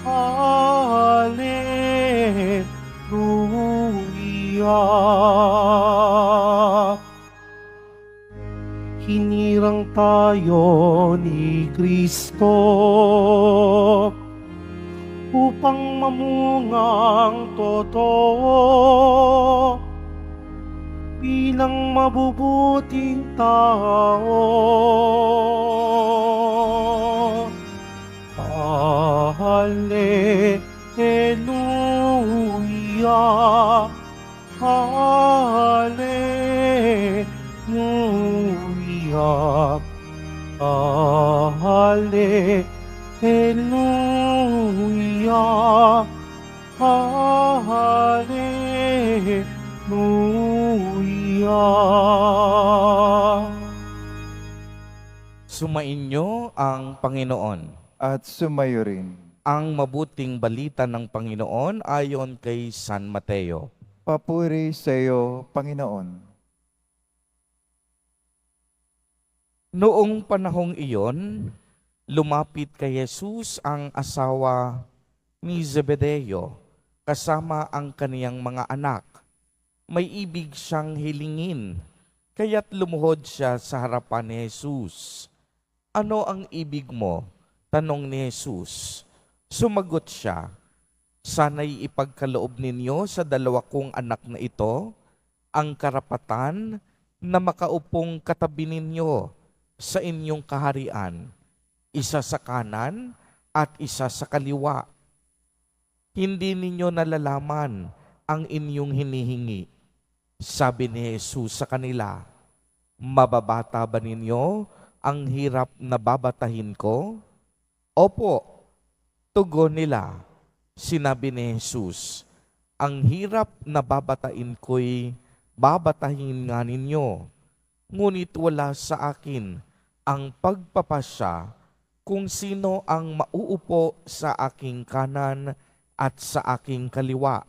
Hallelujah. Hinirang tayo ni Kristo upang mamungang totoo bilang mabubuting tao. Hallelujah, Hallelujah, Hallelujah, Hallelujah. Sumainyo ang Panginoon. At sumayo rin. Ang mabuting balita ng Panginoon ayon kay San Mateo. Papuri sa iyo, Panginoon. Noong panahong iyon, lumapit kay Jesus ang asawa ni Zebedeo kasama ang kaniyang mga anak. May ibig siyang hilingin, kaya't lumuhod siya sa harapan ni Jesus. Ano ang ibig mo? Tanong ni Jesus. Sumagot siya, sana'y ipagkaloob ninyo sa dalawa kong anak na ito ang karapatan na makaupong katabi ninyo sa inyong kaharian, isa sa kanan at isa sa kaliwa. Hindi ninyo nalalaman ang inyong hinihingi. Sabi ni Jesus sa kanila, mababata ba ninyo ang hirap na babatahin ko? Opo, tugon nila. Sinabi ni Jesus, ang hirap na babatain ko'y babatahin nga ninyo. Ngunit wala sa akin ang pagpapasya kung sino ang mauupo sa aking kanan at sa aking kaliwa.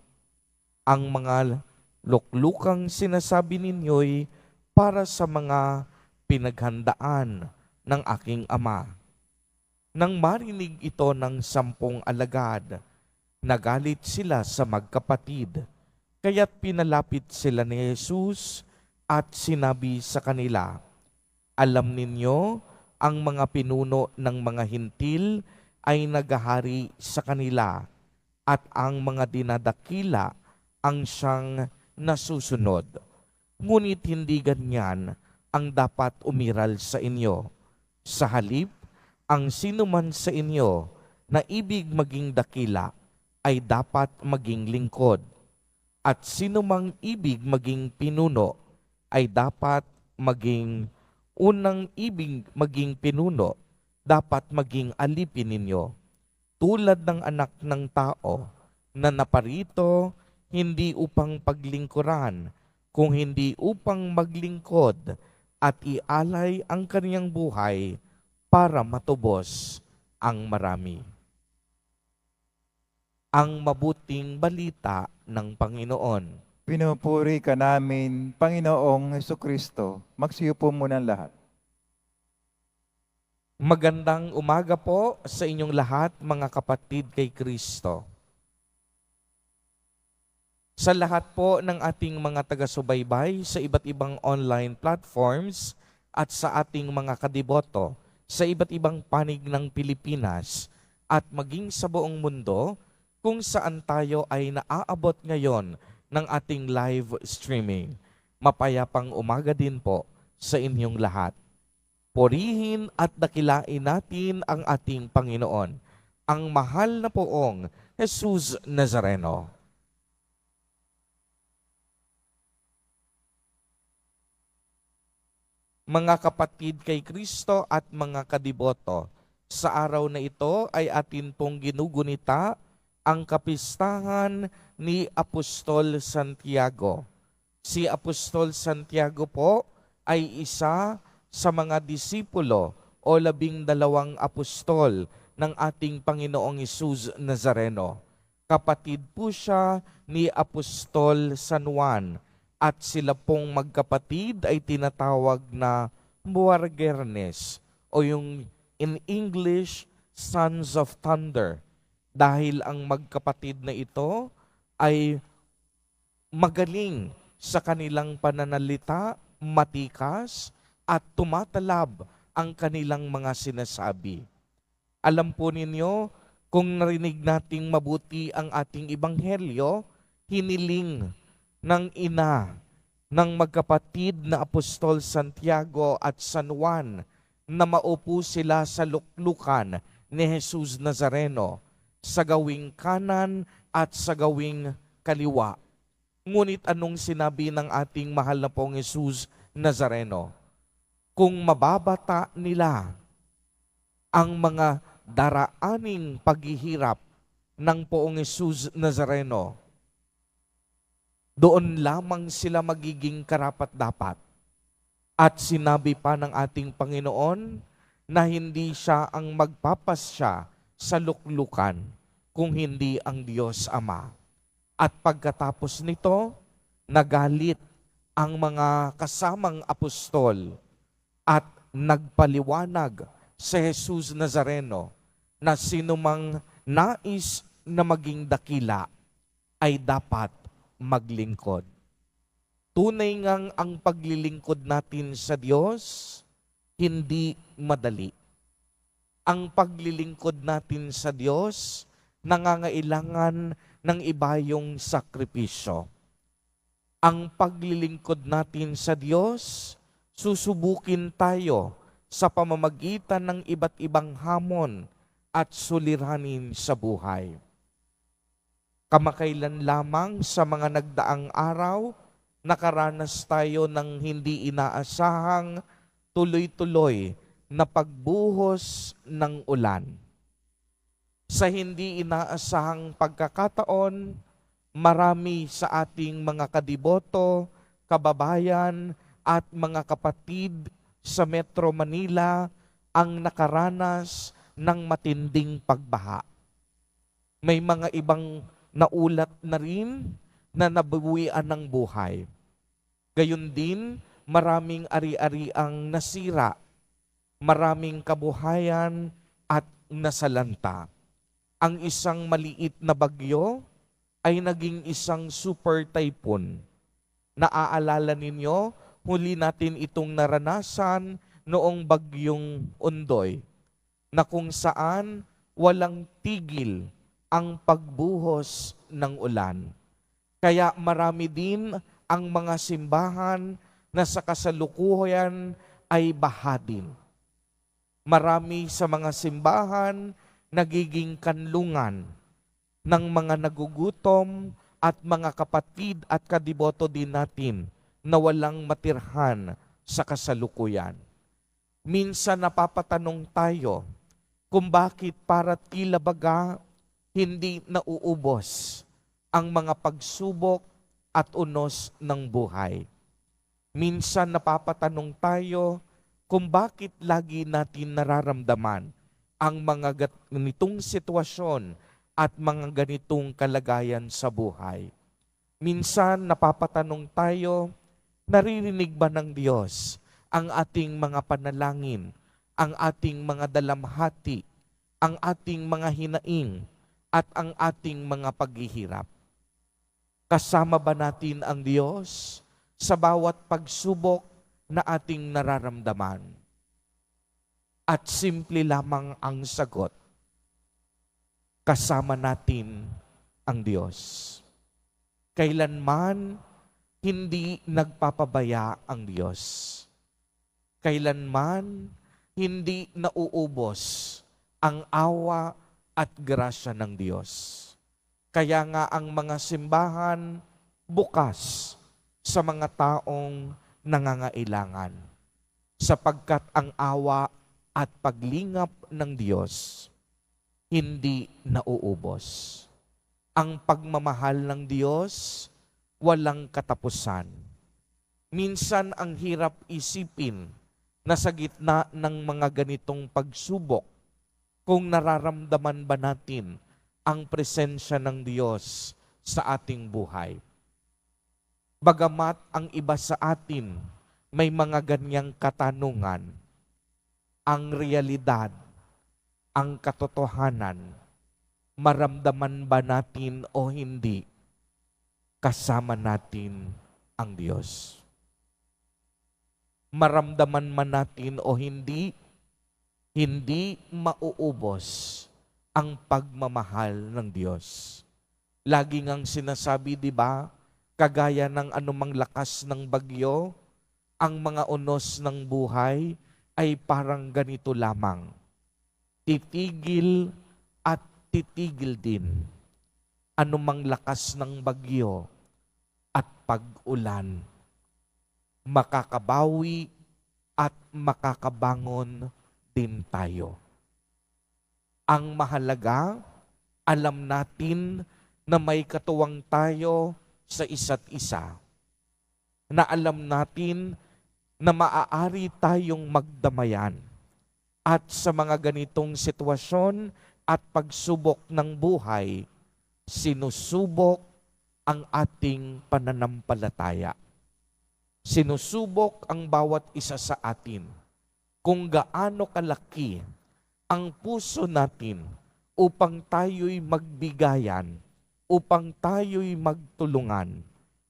Ang mga luklukang sinasabi ninyo'y para sa mga pinaghandaan ng aking ama. Nang marinig ito ng 10 alagad, nagalit sila sa magkapatid, kaya't pinalapit sila ni Jesus at sinabi sa kanila, alam ninyo, ang mga pinuno ng mga hintil ay naghahari sa kanila, at ang mga dinadakila ang siyang nasusunod. Ngunit hindi ganyan ang dapat umiral sa inyo. Sa halip, ang sinuman sa inyo na ibig maging dakila ay dapat maging lingkod. At sinumang ibig maging pinuno ay dapat maging unang ibig maging pinuno, dapat maging alipin ninyo. Tulad ng anak ng tao na naparito hindi upang paglingkuran, kung hindi upang maglingkod at ialay ang kaniyang buhay para matubos ang marami. Ang mabuting balita ng Panginoon. Pinupuri ka namin, Panginoong Hesukristo. Magsiupo muna lahat. Magandang umaga po sa inyong lahat, mga kapatid kay Kristo. Sa lahat po ng ating mga taga-subaybay sa iba't ibang online platforms at sa ating mga kadiboto sa iba't ibang panig ng Pilipinas at maging sa buong mundo kung saan tayo ay naaabot ngayon ng ating live streaming. Mapayapang umaga din po sa inyong lahat. Purihin at dakilain natin ang ating Panginoon, ang mahal na poong Jesus Nazareno. Mga kapatid kay Kristo at mga kadiboto, sa araw na ito ay atin pong ginugunita ang kapistahan ni Apostol Santiago. Si Apostol Santiago po ay isa sa mga disipulo o 12 apostol ng ating Panginoong Hesus Nazareno. Kapatid po siya ni Apostol San Juan at sila pong magkapatid ay tinatawag na Muargernes o yung in English sons of thunder, dahil ang magkapatid na ito ay magaling sa kanilang pananalita, matikas, at tumatalab ang kanilang mga sinasabi. Alam po ninyo, kung narinig nating mabuti ang ating ebanghelyo, hiniling ng ina ng magkapatid na Apostol Santiago at San Juan na maupo sila sa luklukan ni Jesus Nazareno sa gawing kanan at sa gawing kaliwa. Ngunit anong sinabi ng ating mahal na pong Jesus Nazareno? Kung mababata nila ang mga daraaning paghihirap ng poong Jesus Nazareno, doon lamang sila magiging karapat-dapat. At sinabi pa ng ating Panginoon na hindi siya ang magpapasya sa luklukan kung hindi ang Diyos Ama. At pagkatapos nito, nagalit ang mga kasamang apostol at nagpaliwanag sa Jesus Nazareno na sinumang nais na maging dakila ay dapat maglingkod. Tunay ngang ang paglilingkod natin sa Diyos, hindi madali. Ang paglilingkod natin sa Diyos, nangangailangan ng ibayong sakripisyo. Ang paglilingkod natin sa Diyos, susubukin tayo sa pamamagitan ng iba't ibang hamon at suliranin sa buhay. Kamakailan lamang sa mga nagdaang araw, nakaranas tayo ng hindi inaasahang tuloy-tuloy na pagbuhos ng ulan. Sa hindi inaasahang pagkakataon, marami sa ating mga kadiboto, kababayan at mga kapatid sa Metro Manila ang nakaranas ng matinding pagbaha. May mga ibang naulat na rin na nabuwian ng buhay. Gayon din, maraming ari-ari ang nasira, maraming kabuhayan at nasalanta. Ang isang maliit na bagyo ay naging isang super typhoon. Naaalala ninyo, huli natin itong naranasan noong bagyong Ondoy, na kung saan walang tigil ang pagbuhos ng ulan. Kaya marami din ang mga simbahan na sa kasalukuyan ay baha din. Marami sa mga simbahan nagiging kanlungan ng mga nagugutom at mga kapatid at kadiboto din natin na walang matirhan sa kasalukuyan. Minsan napapatanong tayo kung bakit para tila baga hindi nauubos ang mga pagsubok at unos ng buhay. Minsan napapatanong tayo kung bakit lagi natin nararamdaman ang mga ganitong sitwasyon at mga ganitong kalagayan sa buhay. Minsan napapatanong tayo, naririnig ba ng Diyos ang ating mga panalangin, ang ating mga dalamhati, ang ating mga hinaing, at ang ating mga paghihirap? Kasama ba natin ang Diyos sa bawat pagsubok na ating nararamdaman? At simple lamang ang sagot, kasama natin ang Diyos. Kailanman hindi nagpapabaya ang Diyos. Kailanman hindi nauubos ang awa at grasya ng Diyos. Kaya nga ang mga simbahan bukas sa mga taong nangangailangan, sapagkat ang awa at paglingap ng Diyos hindi nauubos. Ang pagmamahal ng Diyos walang katapusan. Minsan ang hirap isipin na sa gitna ng mga ganitong pagsubok, kung nararamdaman ba natin ang presensya ng Diyos sa ating buhay. Bagamat ang iba sa atin may mga ganyang katanungan, ang realidad, ang katotohanan, maramdaman ba natin o hindi, kasama natin ang Diyos. Maramdaman man natin o hindi, hindi mauubos ang pagmamahal ng Diyos. Lagi ngang sinasabi, di ba, kagaya ng anumang lakas ng bagyo, ang mga unos ng buhay ay parang ganito lamang. Titigil at titigil din. Anumang lakas ng bagyo at pag-ulan, makakabawi at makakabangon din tayo. Ang mahalaga, alam natin na may katuwang tayo sa isa't isa. Na alam natin na maaari tayong magdamayan. At sa mga ganitong sitwasyon at pagsubok ng buhay, sinusubok ang ating pananampalataya. Sinusubok ang bawat isa sa atin kung gaano kalaki ang puso natin upang tayo'y magbigayan, upang tayo'y magtulungan,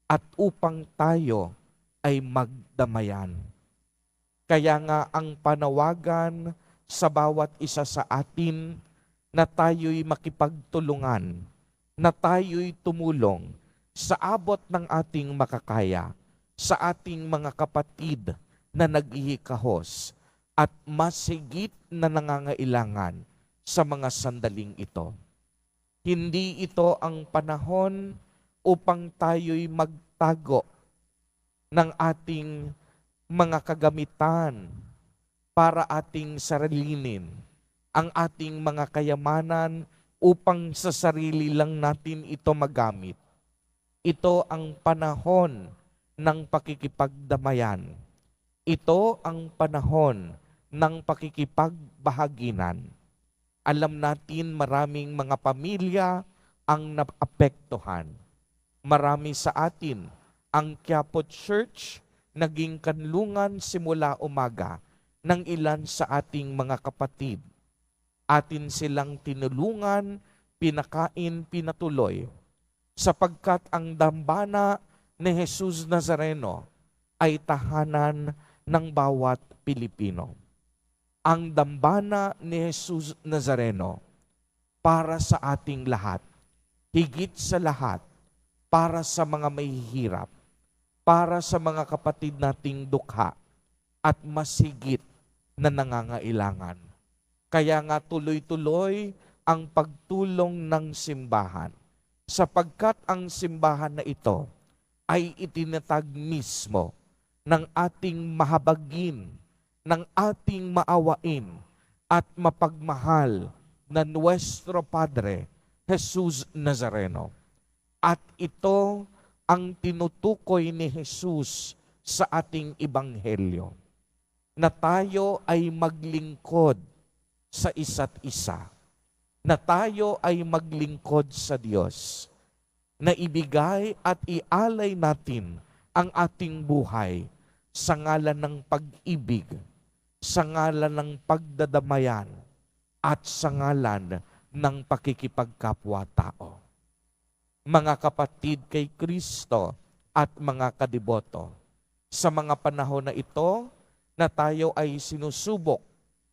at upang tayo ay magdamayan. Kaya nga ang panawagan sa bawat isa sa atin na tayo'y makipagtulungan, na tayo'y tumulong sa abot ng ating makakaya, sa ating mga kapatid na naghihikahos at mas higit na nangangailangan sa mga sandaling ito. Hindi ito ang panahon upang tayo'y magtago ng ating mga kagamitan para ating sarilinin, ang ating mga kayamanan upang sa sarili lang natin ito magamit. Ito ang panahon ng pakikipagdamayan. Ito ang panahon ng pakikipagbahaginan. Alam natin maraming mga pamilya ang naapektuhan. Marami sa atin ang Quiapo Church naging kanlungan simula umaga ng ilan sa ating mga kapatid. Atin silang tinulungan, pinakain, pinatuloy, sapagkat ang dambana ni Jesus Nazareno ay tahanan ng bawat Pilipino. Ang dambana ni Jesus Nazareno para sa ating lahat, higit sa lahat, para sa mga mahihirap, para sa mga kapatid nating dukha, at mas higit na nangangailangan. Kaya nga tuloy-tuloy ang pagtulong ng simbahan, sapagkat ang simbahan na ito ay itinatag mismo ng ating mahabagin, ng ating maawain at mapagmahal na Nuestro Padre, Jesus Nazareno. At ito ang tinutukoy ni Jesus sa ating ebanghelyo, na tayo ay maglingkod sa isa't isa, na tayo ay maglingkod sa Diyos, na ibigay at ialay natin ang ating buhay sa ngalan ng pag-ibig, sa ngalan ng pagdadamayan, at sa ngalan ng pakikipagkapwa-tao. Mga kapatid kay Kristo at mga kadiboto, sa mga panahon na ito na tayo ay sinusubok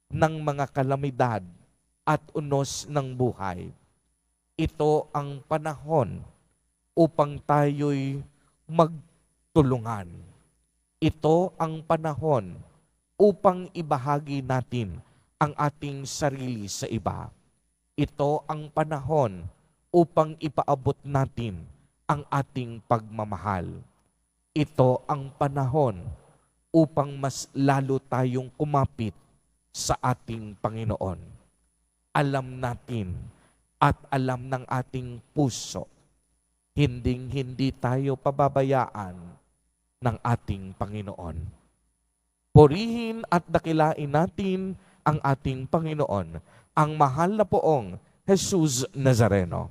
ng mga kalamidad at unos ng buhay, ito ang panahon upang tayo'y magtulungan. Ito ang panahon upang ibahagi natin ang ating sarili sa iba. Ito ang panahon upang ipaabot natin ang ating pagmamahal. Ito ang panahon upang mas lalo tayong kumapit sa ating Panginoon. Alam natin at alam ng ating puso, hinding-hindi tayo pababayaan ng ating Panginoon. Purihin at dakilain natin ang ating Panginoon, ang mahal na poong Jesus Nazareno.